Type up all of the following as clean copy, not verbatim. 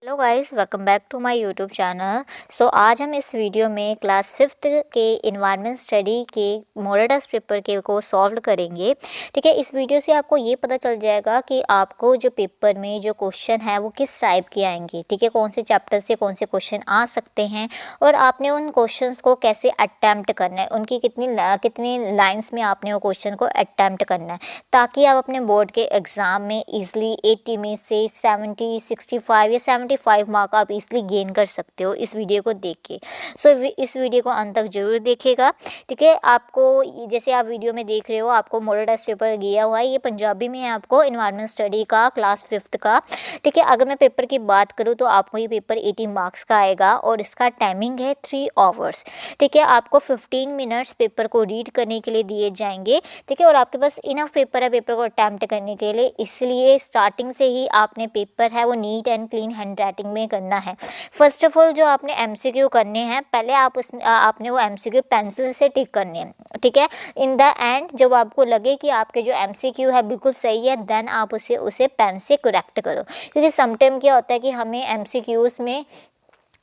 Hello guys, welcome back to my YouTube channel. So आज हम इस वीडियो में क्लास 5th के इन्वायरमेंट स्टडी के मॉडल टेस्ट पेपर के को सॉल्व करेंगे। ठीक है, इस वीडियो से आपको ये पता चल जाएगा कि आपको जो पेपर में जो क्वेश्चन है वो किस टाइप के आएंगे। ठीक है, कौन से चैप्टर से कौन से क्वेश्चन आ सकते हैं और आपने उन क्वेश्चंस को कैसे अटैम्प्ट करना है, उनकी कितनी लाइन्स में आपने वो क्वेश्चन को अटैम्प्ट करना है, ताकि आप अपने बोर्ड के एग्ज़ाम में ईजिली 80 में से 70, 65 या 75 मार्क आप इजीली गेन कर सकते हो इस वीडियो को देख के। सो इस वीडियो को अंत तक जरूर देखिएगा। ठीक है, आपको जैसे आप वीडियो में देख रहे हो आपको मॉडल टेस्ट पेपर दिया हुआ है, ये पंजाबी में है आपको, इन्वायरमेंट स्टडी का क्लास 5th का। ठीक है, अगर मैं पेपर की बात करूँ तो आपको ये पेपर 80 मार्क्स का आएगा और इसका टाइमिंग है 3 आवर्स। ठीक है, आपको 15 मिनट्स पेपर को रीड करने के लिए दिए जाएंगे। ठीक है, और आपके पास इनफ पेपर है पेपर को अटैम्प्ट करने के लिए, इसलिए स्टार्टिंग से ही आपने पेपर है वो neat and clean hand writing में करना है। फर्स्ट ऑफ ऑल जो आपने एमसीक्यू करने हैं, पहले आपने वो एमसीक्यू पेंसिल से टिक करने हैं। ठीक है, इन द एंड जब आपको लगे कि आपके जो एमसीक्यू है बिल्कुल सही है, देन आप उसे पेन से करेक्ट करो। क्योंकि समटाइम क्या होता है कि हमें एमसीक्यूज में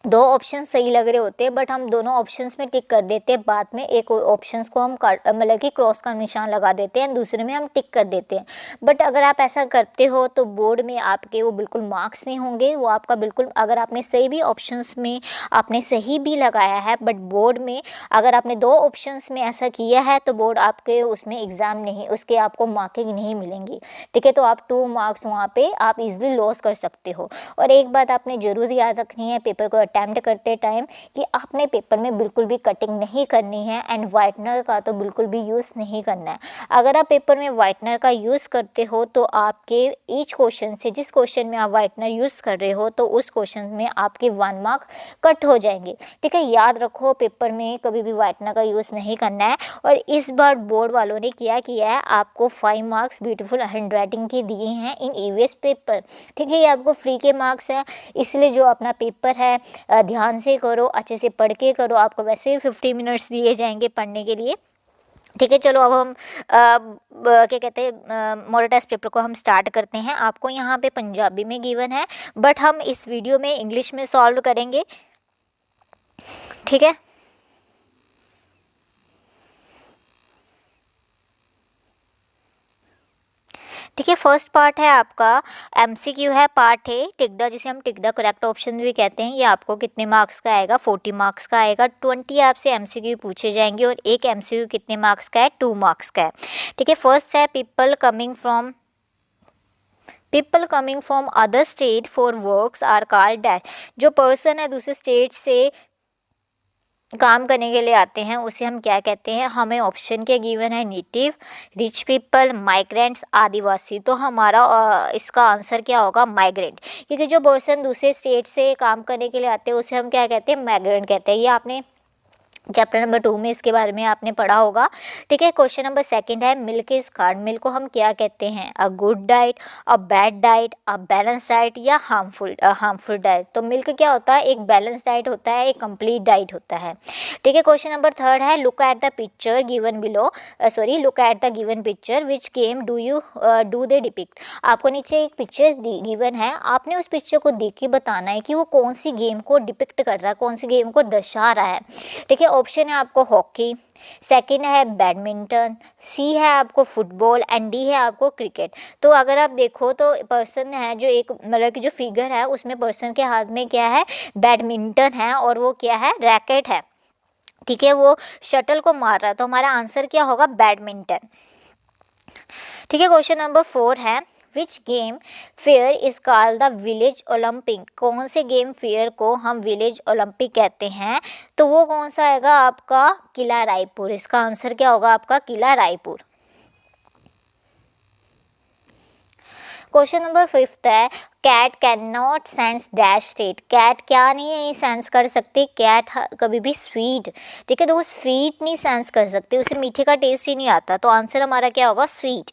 2 ऑप्शन सही लग रहे होते हैं, बट हम दोनों ऑप्शंस में टिक कर देते हैं, बाद में एक ऑप्शंस को हम मतलब कि क्रॉस का निशान लगा देते हैं, दूसरे में हम टिक कर देते हैं। बट अगर आप ऐसा करते हो तो बोर्ड में आपके वो बिल्कुल मार्क्स नहीं होंगे, वो आपका बिल्कुल, अगर आपने सही भी ऑप्शंस में आपने सही भी लगाया है, बट बोर्ड में अगर आपने 2 ऑप्शंस में ऐसा किया है तो बोर्ड आपके उसमें एग्ज़ाम नहीं, उसके आपको मार्किंग नहीं मिलेंगी। ठीक है, तो आप 2 मार्क्स वहाँ पे आप इजीली लॉस कर सकते हो। और एक बात आपने ज़रूर याद रखनी है पेपर को अटैम्प्ट करते टाइम, कि आपने पेपर में बिल्कुल भी कटिंग नहीं करनी है एंड वाइटनर का तो बिल्कुल भी यूज़ नहीं करना है। अगर आप पेपर में वाइटनर का यूज़ करते हो तो आपके ईच क्वेश्चन से, जिस क्वेश्चन में आप वाइटनर यूज़ कर रहे हो तो उस क्वेश्चन में आपके 1 मार्क कट हो जाएंगे। ठीक है, याद रखो पेपर में कभी भी वाइटनर का यूज़ नहीं करना है। और इस बार बोर्ड वालों ने क्या किया है, आपको 5 मार्क्स ब्यूटीफुल हैंड राइटिंग के दिए हैं इन ईवीएस पेपर। ठीक है, ये आपको फ्री के मार्क्स है, इसलिए जो अपना पेपर है ध्यान से करो, अच्छे से पढ़ के करो। आपको वैसे ही 50 मिनट्स दिए जाएंगे पढ़ने के लिए। ठीक है, चलो अब हम क्या कहते हैं मॉडल टेस्ट पेपर को हम स्टार्ट करते हैं। आपको यहाँ पे पंजाबी में गिवन है, बट हम इस वीडियो में इंग्लिश में सॉल्व करेंगे। ठीक है, ठीक है, फर्स्ट पार्ट है आपका एमसीक्यू है, पार्ट है टिक द, जिसे हम टिक द करेक्ट ऑप्शन भी कहते हैं। ये आपको कितने मार्क्स का आएगा, 40 मार्क्स का आएगा। 20 आपसे एमसीक्यू पूछे जाएंगे और एक एमसीक्यू कितने मार्क्स का है, 2 मार्क्स का है। ठीक है, फर्स्ट है people coming from other state for works are called dash. जो पर्सन है दूसरे स्टेट से काम करने के लिए आते हैं उसे हम क्या कहते हैं। हमें ऑप्शन क्या गिवन है, नेटिव, रिच पीपल, माइग्रेंट्स, आदिवासी। तो हमारा इसका आंसर क्या होगा, माइग्रेंट। क्योंकि जो पर्सन दूसरे स्टेट से काम करने के लिए आते हैं उसे हम क्या कहते हैं, माइग्रेंट कहते हैं। ये आपने चैप्टर नंबर 2 में इसके बारे में आपने पढ़ा होगा। ठीक है, क्वेश्चन नंबर 2 है मिल्क इज कार्ड। मिल्क को हम क्या कहते हैं, a good diet, a bad diet, a balance diet या हार्मफुल डाइट। तो मिल्क क्या होता है, एक बैलेंस डाइट होता है, एक कंप्लीट डाइट होता है। ठीक है, क्वेश्चन नंबर 3 है look at the picture given below, look at the given picture which game do they depict. आपको नीचे एक पिक्चर गिवन है, आपने उस पिक्चर को देख के बताना है कि वो कौन सी गेम को डिपिक्ट कर रहा है, कौन सी गेम को दर्शा रहा है। ठीक है, ऑप्शन है आपको हॉकी, सेकंड है बैडमिंटन, सी है आपको फुटबॉल एंड डी है आपको क्रिकेट। तो अगर आप देखो तो पर्सन है जो एक, मतलब कि जो फिगर है उसमें पर्सन के हाथ में क्या है, बैडमिंटन है और वो क्या है, रैकेट है। ठीक है, वो शटल को मार रहा है, तो हमारा आंसर क्या होगा, बैडमिंटन। ठीक है, क्वेश्चन नंबर 4 है which game fair is called the village Olympic. कौन से गेम फेयर को हम विलेज ओलंपिक कहते हैं, तो वो कौन सा आएगा आपका, किला रायपुर। इसका आंसर क्या होगा आपका, किला रायपुर। क्वेश्चन नंबर 5 है cat can not sense dash state. Cat क्या नहीं है, सेंस कर सकती, कैट कभी भी स्वीट। ठीक है, तो वो स्वीट नहीं सेंस कर सकते, उसे मीठे का टेस्ट ही नहीं आता, तो आंसर हमारा क्या होगा, स्वीट।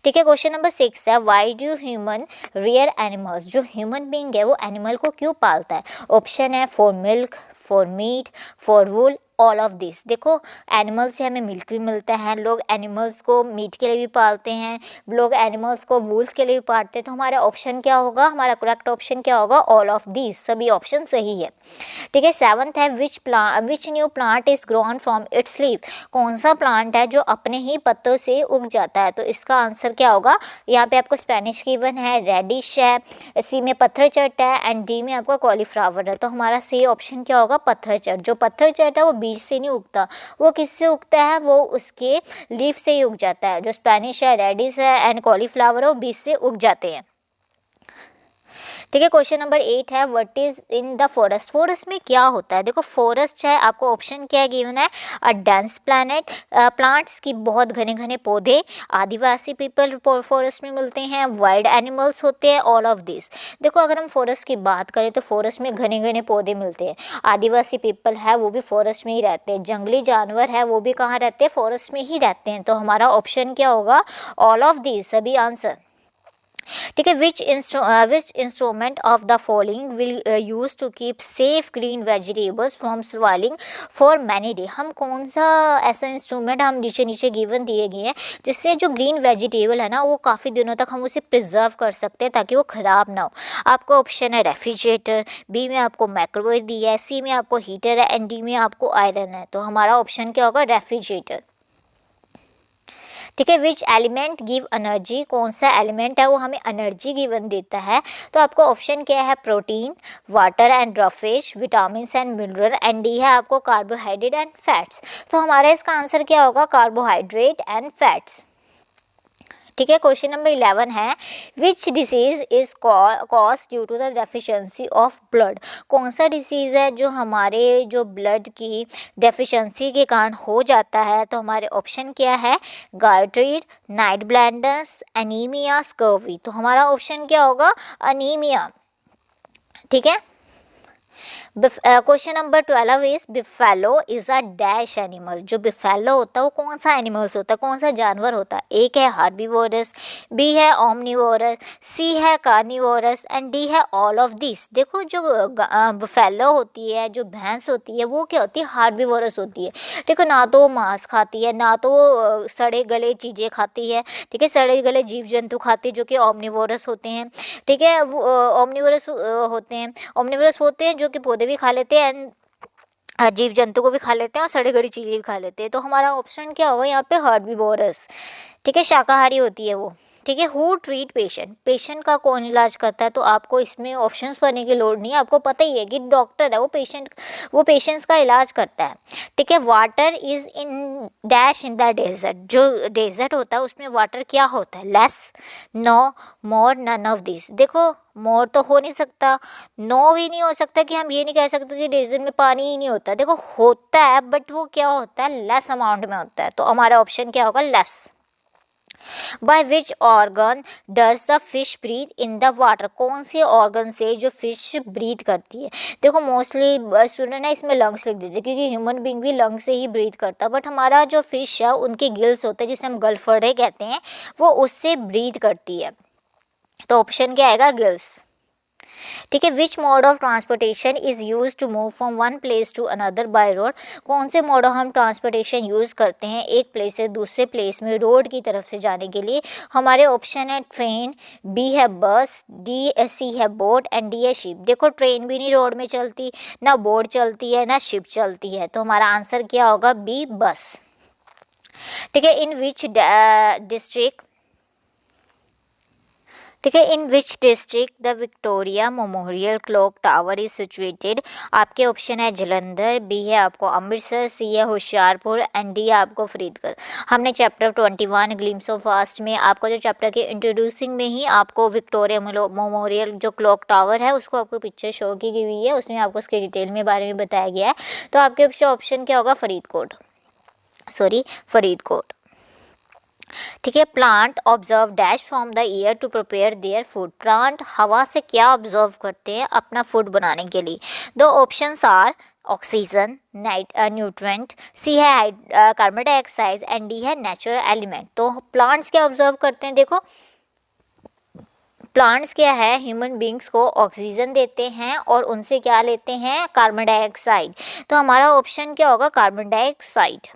ठीक है, क्वेश्चन नंबर 6 है why do human rear animals. जो ह्यूमन बींग है वो एनिमल को क्यों पालता है। ऑप्शन है for milk, for meet, for wool all of this. देखो एनिमल से हमें मिल्क भी मिलता है, लोग एनिमल्स को मीट के लिए भी पालते हैं, लोग एनिमल्स को वूल्स के लिए भी पालते हैं। तो हमारा ऑप्शन क्या होगा, हमारा करेक्ट ऑप्शन क्या होगा, ऑल ऑफ दिस, सभी ऑप्शन सही है। ठीक है, 7th है which new plant is grown from its leaf. कौन सा प्लांट है जो अपने ही पत्तों से उग जाता है, तो इसका आंसर क्या होगा, यहाँ पे आपको स्पेनिश गिवन है, रेडिश है, सी में पत्थरचट है एंड डी में आपका कॉलीफ्लावर है। तो हमारा सही ऑप्शन क्या होगा, पत्थरचट। जो पत्थरचट है वो बीज से नहीं उगता, वो किससे उगता है, वो उसके लीफ से ही उग जाता है। जो स्पेनिश है, रेडिश है एंड कॉलीफ्लावर है वो बीज से उग जाते हैं। ठीक है, क्वेश्चन नंबर 8 है what is in the forest. Forest में क्या होता है, देखो फॉरेस्ट है, आपको ऑप्शन क्या गिवन है, अ डेंस प्लैनेट, प्लांट्स की बहुत घने घने पौधे, आदिवासी पीपल फॉरेस्ट में मिलते हैं, वाइल्ड एनिमल्स होते हैं, ऑल ऑफ दिस। देखो अगर हम फॉरेस्ट की बात करें तो फॉरेस्ट में घने घने पौधे मिलते हैं, आदिवासी पीपल है वो भी फॉरेस्ट में ही रहते हैं, जंगली जानवर है वो भी कहाँ रहते हैं, फॉरेस्ट में ही रहते हैं। तो हमारा ऑप्शन क्या होगा, ऑल ऑफ दिस, सभी आंसर। ठीक है, which instrument of the following will use to keep safe green vegetables from spoiling for many day. हम कौन सा ऐसा इंस्ट्रूमेंट, हम नीचे नीचे गिवन दिए गए हैं जिससे जो ग्रीन वेजिटेबल है ना वो काफ़ी दिनों तक हम उसे प्रिजर्व कर सकते हैं ताकि वो ख़राब ना हो। आपका ऑप्शन है रेफ्रिजरेटर, बी में आपको माइक्रोवेव दिया है, सी में आपको हीटर है एंड डी में आपको आयरन है। तो हमारा ऑप्शन क्या होगा, रेफ्रिजरेटर। ठीक है, विच एलिमेंट गिव एनर्जी, कौन सा एलिमेंट है वो हमें एनर्जी गिवन देता है। तो आपको ऑप्शन क्या है, प्रोटीन, वाटर एंड ड्रॉफिश, vitamin and mineral and D है आपको कार्बोहाइड्रेट एंड फैट्स। तो हमारा इसका आंसर क्या होगा, कार्बोहाइड्रेट एंड फैट्स। ठीक है, क्वेश्चन नंबर 11 है which disease is cause due to the deficiency of blood. कौन सा डिसीज़ है जो हमारे जो ब्लड की डेफिशिएंसी के कारण हो जाता है। तो हमारे ऑप्शन क्या है, goitre, night blindness, anaemia, scurvy. तो हमारा ऑप्शन क्या होगा, अनीमिया। ठीक है, question number 12 is buffalo is a dash animal. जो बिफेलो होता है वो कौन सा एनिमल्स होता है, कौन सा जानवर होता है। एक है हार्बीवोरस, बी है ओमनीवोरस, सी है कार्निवोरस एंड डी है ऑल ऑफ दिस। देखो जो बिफेलो होती है, जो भैंस होती है वो क्या होती है, हार्बीवोरस होती है। देखो ना तो वो मांस खाती है, ना तो वो सड़े गले चीज़ें खाती है। ठीक है, सड़े गले जीव जंतु खाती है जो कि ओमनीवोरस होते हैं। ठीक है, वो ओमनीवोरस होते हैं जो कि पौधे भी खा लेते हैं, जीव जंतु को भी खा लेते हैं और सड़ी गली चीज़ें भी खा लेते हैं। तो हमारा ऑप्शन क्या होगा यहाँ पे, हर्बीवोरस। ठीक है, शाकाहारी होती है वो। ठीक है, हु ट्रीट पेशेंट, पेशेंट का कौन इलाज करता है। तो आपको इसमें ऑप्शंस पढ़ने की लोड़ नहीं है, आपको पता ही है कि डॉक्टर है वो पेशेंट्स का इलाज करता है। ठीक है, water is in dash in the desert. जो डेजर्ट होता है उसमें वाटर क्या होता है, less, no, more, none of this. देखो मोर तो हो नहीं सकता, नो भी नहीं हो सकता, कि हम ये नहीं कह सकते कि डेजर्ट में पानी ही नहीं होता। देखो होता है बट वो क्या होता है, लेस अमाउंट में होता है। तो हमारा ऑप्शन क्या होगा, less. By which organ does the fish breathe in the water. कौन से ऑर्गन से जो फिश ब्रीथ करती है। देखो मोस्टली स्टूडेंट है इसमें लंग्स लिख देते क्योंकि ह्यूमन बींग भी लंग से ही ब्रीथ करता है, बट हमारा जो फिश है उनके गिल्स होते हैं जिसे हम गलफड़े कहते हैं, वो उससे ब्रीथ करती है। तो ऑप्शन क्या आएगा, गिल्स। ठीक है, which mode of transportation is use to move from one place to another by road. कौन से मोड ऑफ हम ट्रांसपोर्टेशन यूज करते हैं एक प्लेस से दूसरे प्लेस में रोड की तरफ से जाने के लिए। हमारे ऑप्शन है ट्रेन, बी है बस, सी है बोट एंड डी है शिप। देखो ट्रेन भी नहीं रोड में चलती, ना बोट चलती है, ना शिप चलती है। तो हमारा आंसर क्या होगा, बी, बस। ठीक है, इन विच डिस्ट्रिक्ट ठीक है, in which district the Victoria Memorial clock tower is situated. आपके ऑप्शन है जलंधर, बी है आपको अमृतसर, सी है होशियारपुर एंड डी है आपको फरीदकोट। हमने चैप्टर 21 ग्लिम्स ऑफ पास्ट में आपको जो चैप्टर के इंट्रोड्यूसिंग में ही आपको विक्टोरिया मेमोरियल जो क्लॉक टावर है उसको आपको पिक्चर शो की गई हुई है, उसमें आपको उसके डिटेल में बारे में बताया गया है। तो आपके ऑप्शन क्या होगा, फरीदकोट। ठीक है, plant observe dash from the air to prepare their food. Plant हवा से क्या ऑब्जर्व करते हैं अपना फूड बनाने के लिए। दो ऑप्शंस आर ऑक्सीजन, न्यूट्रेंट, सी है कार्बन डाइऑक्साइड एंड डी है नेचुरल एलिमेंट। तो प्लांट्स क्या ऑब्जर्व करते हैं, देखो प्लांट्स क्या है, ह्यूमन बींग्स को ऑक्सीजन देते हैं और उनसे क्या लेते हैं, कार्बन डाइऑक्साइड। तो हमारा ऑप्शन क्या होगा, carbon dioxide.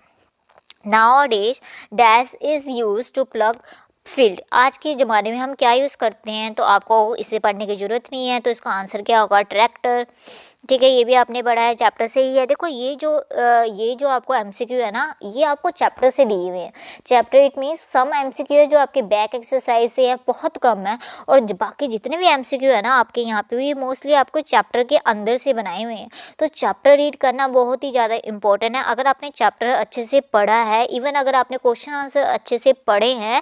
Nowadays dash is use to plug field. आज के ज़माने में हम क्या यूज़ करते हैं, तो आपको इसे पढ़ने की ज़रूरत नहीं है, तो इसका आंसर क्या होगा, ट्रैक्टर। ठीक है, ये भी आपने पढ़ा है, चैप्टर से ही है। देखो ये जो आपको एमसीक्यू है ना, ये आपको चैप्टर से दिए हुए हैं। Chapter it means some MCQ है जो आपके बैक एक्सरसाइज से है, बहुत कम है, और बाकी जितने भी एमसीक्यू है ना आपके यहाँ पे, ये मोस्टली आपको चैप्टर के अंदर से बनाए हुए हैं। तो चैप्टर रीड करना बहुत ही ज़्यादा इंपॉर्टेंट है। अगर आपने चैप्टर अच्छे से पढ़ा है, इवन अगर आपने क्वेश्चन आंसर अच्छे से पढ़े हैं,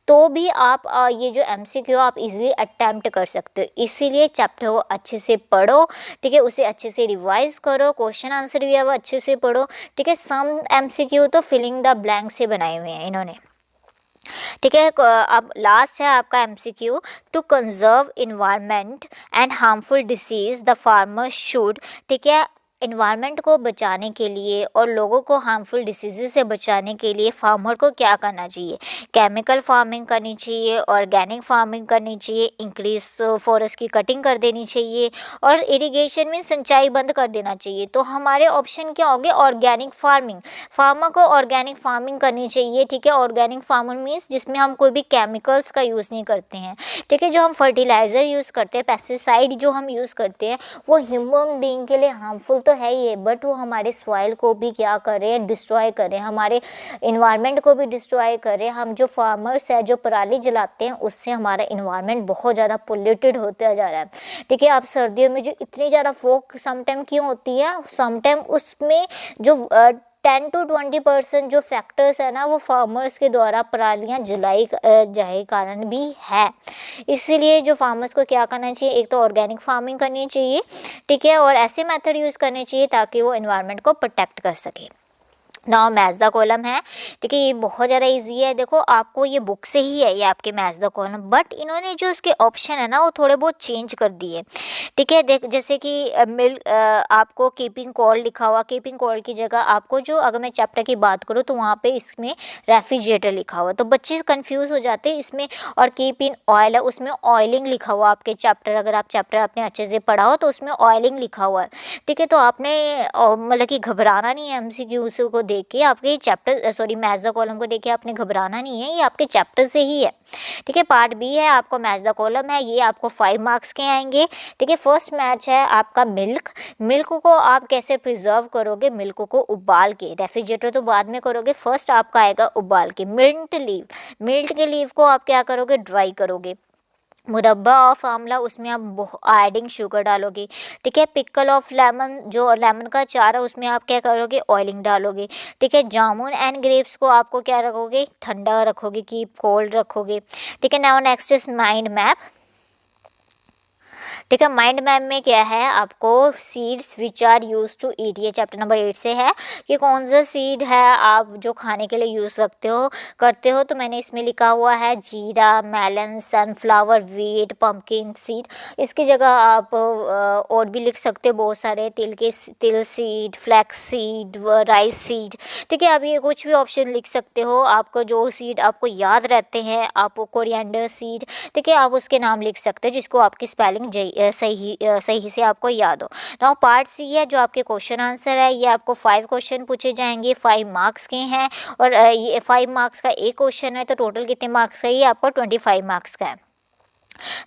तो भी आप ये जो एमसीक्यू आप इजीली अटेम्प्ट कर सकते हो। इसीलिए चैप्टर को अच्छे से पढ़ो, ठीक है, उसे अच्छे से रिवाइज करो, क्वेश्चन आंसर भी अब अच्छे से पढ़ो, ठीक है। सम एमसीक्यू तो फिलिंग द ब्लैंक से बनाए हुए हैं इन्होंने, ठीक है। अब लास्ट है आपका MCQ, to conserve environment and harmful disease the farmer should, ठीक है। इन्वायरमेंट को बचाने के लिए और लोगों को हार्मफुल डिसीज़ से बचाने के लिए फार्मर को क्या करना चाहिए, केमिकल फार्मिंग करनी चाहिए, ऑर्गेनिक फार्मिंग करनी चाहिए, इंक्रीज फॉरेस्ट की कटिंग कर देनी चाहिए, और इरिगेशन में सिंचाई बंद कर देना चाहिए। तो हमारे ऑप्शन क्या होंगे, ऑर्गेनिक फार्मिंग। फार्मर को ऑर्गेनिक फार्मिंग करनी चाहिए, ठीक है। ऑर्गेनिक फार्मिंग मीन्स जिसमें हम कोई भी केमिकल्स का यूज़ नहीं करते हैं, ठीक है। जो हम फर्टिलाइज़र यूज़ करते हैं, पेस्टिसाइड जो हम यूज़ करते हैं, वो ह्यूमन बीइंग के लिए हार्मफुल तो है ही है, बट वो हमारे सॉइल को भी क्या कर रहे हैं, डिस्ट्रॉय कर रहे हैं, हमारे इन्वायरमेंट को भी डिस्ट्रॉय कर रहे हैं। हम जो फार्मर्स है, जो पराली जलाते हैं, उससे हमारा इन्वायरमेंट बहुत ज़्यादा पोल्यूटेड होता जा रहा है, ठीक है। अब सर्दियों में जो इतनी ज़्यादा फॉग समटाइम क्यों होती है, समटाइम उसमें जो 10 to 20% जो फैक्टर्स है ना, वो फार्मर्स के द्वारा परालियाँ जलाई जाए कारण भी है। इसीलिए जो फार्मर्स को क्या करना चाहिए, एक तो ऑर्गेनिक फार्मिंग करनी चाहिए, ठीक है, और ऐसे मेथड यूज़ करने चाहिए ताकि वो एनवायरनमेंट को प्रोटेक्ट कर सके। नाउ मैच द कॉलम है, ठीक है, ये बहुत ज़्यादा इजी है। देखो आपको ये बुक से ही है, ये आपके मैच द कॉलम, बट इन्होंने जो उसके ऑप्शन है ना, वो थोड़े बहुत चेंज कर दिए, ठीक है। देख जैसे कि आपको कीपिंग कॉल लिखा हुआ, कीपिंग कॉल की जगह आपको जो, अगर मैं चैप्टर की बात करूँ तो वहाँ पे इसमें रेफ्रिजरेटर लिखा हुआ, तो बच्चे कंफ्यूज हो जाते हैं इसमें। और कीप इन ऑयल है, उसमें ऑयलिंग लिखा हुआ आपके चैप्टर, अगर आप चैप्टर आपने अच्छे से पढ़ा हो तो उसमें ऑयलिंग लिखा हुआ है, ठीक है। तो आपने मतलब कि घबराना नहीं है, एमसीक्यू को देख के, आपके chapter sorry match the column को देख के आपने घबराना नहीं है, ये आपके चैप्टर से ही है, ठीक है। पार्ट बी है आपको मैच द कॉलम है, ये आपको 5 मार्क्स के आएंगे, ठीक है। फर्स्ट मैच है आपका मिल्क। मिल्क को आप कैसे प्रिजर्व करोगे, मिल्क को उबाल के, रेफ्रिजरेटर तो बाद में करोगे, फर्स्ट आपका आएगा उबाल के। मिंट लीव, मिंट के लीव को आप क्या करोगे, ड्राई करोगे। मुरब्बा ऑफ आंवला, उसमें आप एडिंग शुगर डालोगे, ठीक है। पिकल ऑफ लेमन, जो लेमन का चार है, उसमें आप क्या करोगे, ऑयलिंग डालोगे, ठीक है। जामुन एंड ग्रेप्स को आपको क्या रखोगे, ठंडा रखोगे, कीप कोल्ड रखोगे, ठीक है। Now next is mind map, ठीक है। माइंड मैप में क्या है, आपको seeds which are use to eat, ये चैप्टर नंबर 8 से है कि कौन सा सीड है आप जो खाने के लिए यूज़ करते हो। तो मैंने इसमें लिखा हुआ है jeera, melon, sunflower, wheat, pumpkin seed. इसकी जगह आप और भी लिख सकते हो बहुत सारे, तिल seed, flax seed, rice seed, ठीक है। आप ये कुछ भी ऑप्शन लिख सकते हो, आपको जो सीड आपको याद रहते हैं, आप कोरिएंडर सीड, ठीक है, आप उसके नाम लिख सकते हो जिसको आपकी स्पेलिंग सही से आपको याद हो। नाउ पार्ट सी है, जो आपके क्वेश्चन आंसर है, ये आपको 5 क्वेश्चन पूछे जाएंगे, 5 मार्क्स के हैं, और ये 5 मार्क्स का एक क्वेश्चन है, तो टोटल कितने मार्क्स का, ये आपको 25 मार्क्स का है।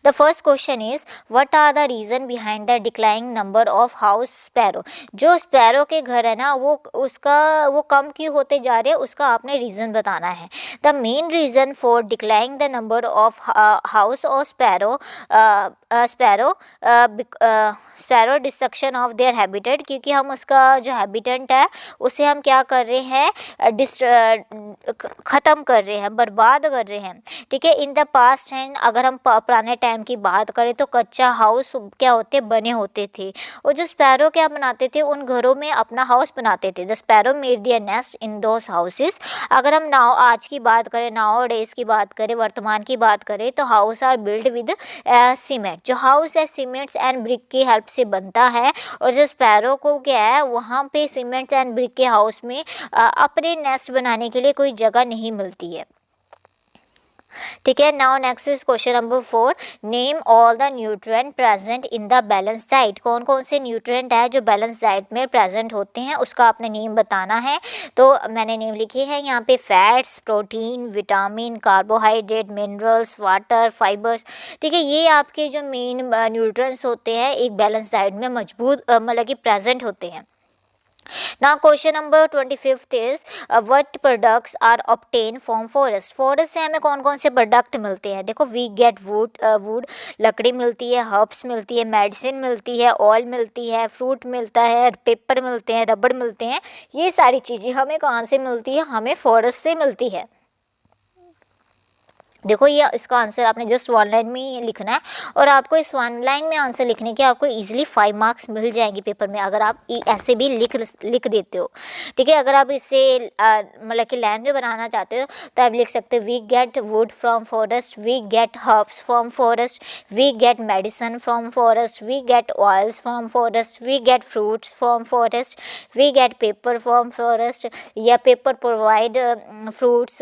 The first question is, what are the reason behind the declining number of house sparrow? जो स्पैरो के घर है ना, वो कम क्यों होते जा रहे हैं, उसका आपने रीज़न बताना है। The main reason for declining the number of house or sparrow destruction of their habitat, क्योंकि हम उसका जो हैबिटेट है उसे हम क्या कर रहे हैं, ख़त्म कर रहे हैं, बर्बाद कर रहे हैं, ठीक है। इन द पास्ट एंड, अगर हम पुराने टाइम की बात करें तो कच्चा हाउस क्या होते बने होते थे, और जो स्पैरो क्या बनाते थे, उन घरों में अपना हाउस बनाते थे। The sparrow made their nest in those houses. अगर हम आज की बात करें, नाउ डेज की बात करें, वर्तमान की बात करें, तो house are build with cement. जो हाउस है सीमेंट्स एंड ब्रिक की हेल्प से बनता है, और जो स्पैरो को क्या है, वहाँ पे सीमेंट्स एंड ब्रिक के हाउस में अपने नेस्ट बनाने के लिए कोई जगह नहीं मिलती है। ठीक है। Now next is question number 4, name all the nutrient present in the balance diet. कौन कौन से न्यूट्रिएंट है जो बैलेंस डाइट में प्रेजेंट होते हैं, उसका आपने नेम बताना है। तो मैंने नेम लिखे हैं यहाँ पे, fats, protein, vitamin, carbohydrate, minerals, water, fibres. ठीक है, ये आपके जो मेन न्यूट्रिएंट्स होते हैं एक बैलेंस डाइट में मजबूत मतलब कि प्रेजेंट होते हैं। Now question number 25th is what products are obtained from forest। Forest से हमें कौन कौन से प्रोडक्ट मिलते हैं। देखो, वी गेट वुड लकड़ी मिलती है, हर्ब्स मिलती है, मेडिसिन मिलती है, ऑयल मिलती है, फ्रूट मिलता है, पेपर मिलते हैं, रबड़ मिलते हैं। ये सारी चीज़ें हमें कहाँ से मिलती है, हमें फॉरेस्ट से मिलती है। देखो, ये इसका आंसर आपने जस्ट 1 लाइन में ही लिखना है और आपको इस 1 लाइन में आंसर लिखने के आपको इजीली 5 मार्क्स मिल जाएंगे पेपर में, अगर आप ऐसे भी लिख देते हो। ठीक है, अगर आप इससे मतलब कि लाइन में बनाना चाहते हो तो आप लिख सकते हो, we get wood from forest, we get herbs from forest, we get medicine from forest, we get oils from forest, we get fruits from forest, we get paper from forest, या paper provide fruits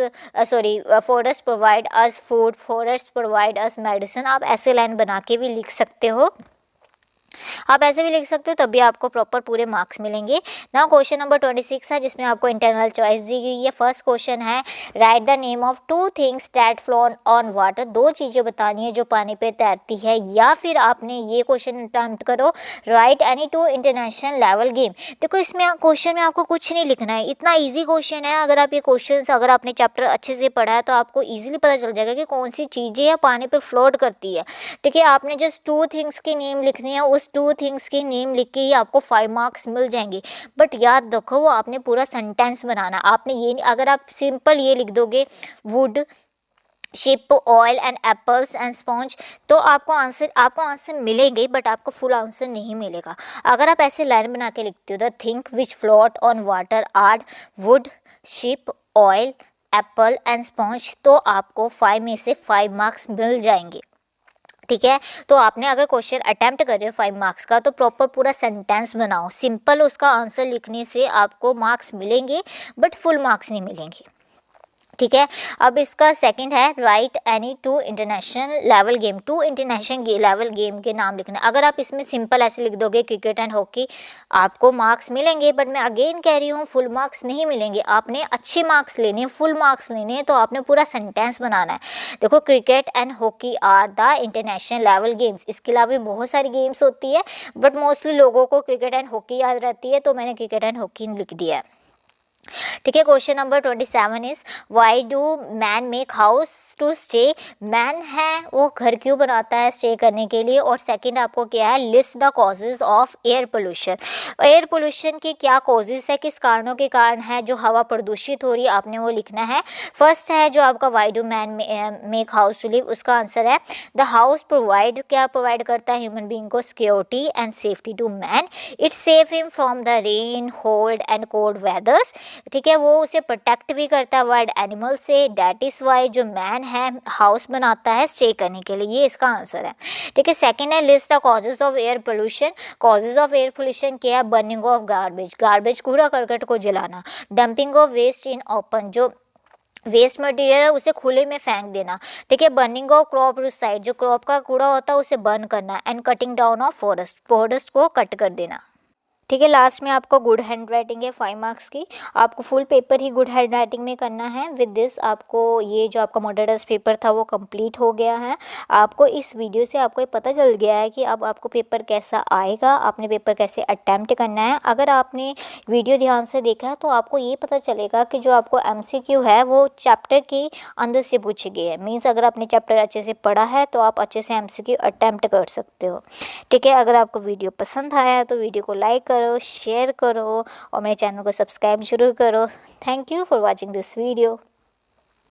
forest provide us food, forest provide us medicine. आप ऐसे line बना के भी लिख सकते हो, आप ऐसे भी लिख सकते हो, तब भी आपको प्रॉपर पूरे मार्क्स मिलेंगे। नाउ क्वेश्चन नंबर 26 है जिसमें आपको इंटरनल चॉइस दी गई है। फर्स्ट क्वेश्चन है, right the name of 2 things that float on water. 2 चीज़ें बतानी है जो पानी पे तैरती है, या फिर आपने ये क्वेश्चन अटेम्प्ट करो, right any 2 international level game. देखो, इसमें क्वेश्चन में आपको कुछ नहीं लिखना है, इतना ईजी क्वेश्चन है। अगर आप ये क्वेश्चन अगर आपने चैप्टर अच्छे से पढ़ा है तो आपको ईजिली पता चल जाएगा कि कौन सी चीज़ें या पानी पे फ्लोट करती है। ठीक है, आपने जस्ट 2 थिंग्स के नेम लिखने हैं, उस 2 थिंग्स के नेम लिख के ही आपको 5 मार्क्स मिल जाएंगे। बट याद रखो, वो आपने पूरा सेंटेंस बनाना। आपने ये, अगर आप सिंपल ये लिख दोगे, would, ship, oil and apples and sponge, तो आपको आंसर मिलेंगे, बट आपको फुल आंसर नहीं मिलेगा। अगर आप ऐसे लाइन बना के लिखते हो, the thing which float on water are wood, ship, oil, apple and sponge, तो आपको 5 में से 5 मार्क्स मिल जाएंगे। ठीक है, तो आपने अगर क्वेश्चन अटेम्प्ट कर रहे हो 5 मार्क्स का, तो प्रॉपर पूरा सेंटेंस बनाओ। सिंपल उसका आंसर लिखने से आपको मार्क्स मिलेंगे, बट फुल मार्क्स नहीं मिलेंगे। ठीक है, अब इसका सेकंड है, right any 2 international level game. 2 international level game के नाम लिखना। अगर आप इसमें सिंपल ऐसे लिख दोगे, क्रिकेट एंड हॉकी, आपको मार्क्स मिलेंगे, बट मैं अगेन कह रही हूँ फुल मार्क्स नहीं मिलेंगे। आपने अच्छे मार्क्स लेने हैं, फुल मार्क्स लेने हैं, तो आपने पूरा सेंटेंस बनाना है। देखो, cricket and hockey are the international level games. इसके अलावा भी बहुत सारी गेम्स होती है, बट मोस्टली लोगों को क्रिकेट एंड हॉकी याद रहती है, तो मैंने क्रिकेट एंड हॉकी लिख दिया है। ठीक है, question number 27 is, why do man make house to stay. Man है वो घर क्यों बनाता है स्टे करने के लिए। और सेकंड आपको क्या है, list the causes of air pollution. Air pollution के क्या कॉजेज है, किस कारणों के कारण है जो हवा प्रदूषित हो रही है, आपने वो लिखना है। फर्स्ट है जो आपका, why do man make house to live, उसका आंसर है, द हाउस प्रोवाइड, क्या प्रोवाइड करता है ह्यूमन बीइंग को, security and safety to man. It save him from the rain, cold and cold weathers. ठीक है, वो उसे प्रोटेक्ट भी करता है वाइल्ड एनिमल से। डैट इज वाई जो मैन है हाउस बनाता है स्टे करने के लिए। ये इसका आंसर है। ठीक है, सेकंड है, list the causes of air pollution. Causes of air pollution क्या है, बर्निंग ऑफ गार्बेज, कूड़ा करकट को जलाना। Dumping of waste in open, जो वेस्ट मटेरियल है उसे खुले में फेंक देना। ठीक है, बर्निंग ऑफ क्रॉप साइड, जो क्रॉप का कूड़ा होता है उसे बर्न करना। And cutting down of forest को कट कर देना। ठीक है, लास्ट में आपको गुड हैंड राइटिंग है 5 मार्क्स की। आपको फुल पेपर ही गुड हैंड राइटिंग में करना है। विद दिस आपको ये जो आपका मॉडल टेस्ट पेपर था वो कंप्लीट हो गया है। आपको इस वीडियो से आपको ये पता चल गया है कि अब आपको पेपर कैसा आएगा, आपने पेपर कैसे अटैम्प्ट करना है। अगर आपने वीडियो ध्यान से देखा है तो आपको ये पता चलेगा कि जो आपको MCQ है वो चैप्टर के अंदर से पूछे गए हैं। मीन्स अगर आपने चैप्टर अच्छे से पढ़ा है तो आप अच्छे से MCQ अटैम्प्ट कर सकते हो। ठीक है, अगर आपको वीडियो पसंद आया तो वीडियो को लाइक करो, शेयर करो और मेरे चैनल को सब्सक्राइब जरूर करो। Thank you for watching this video.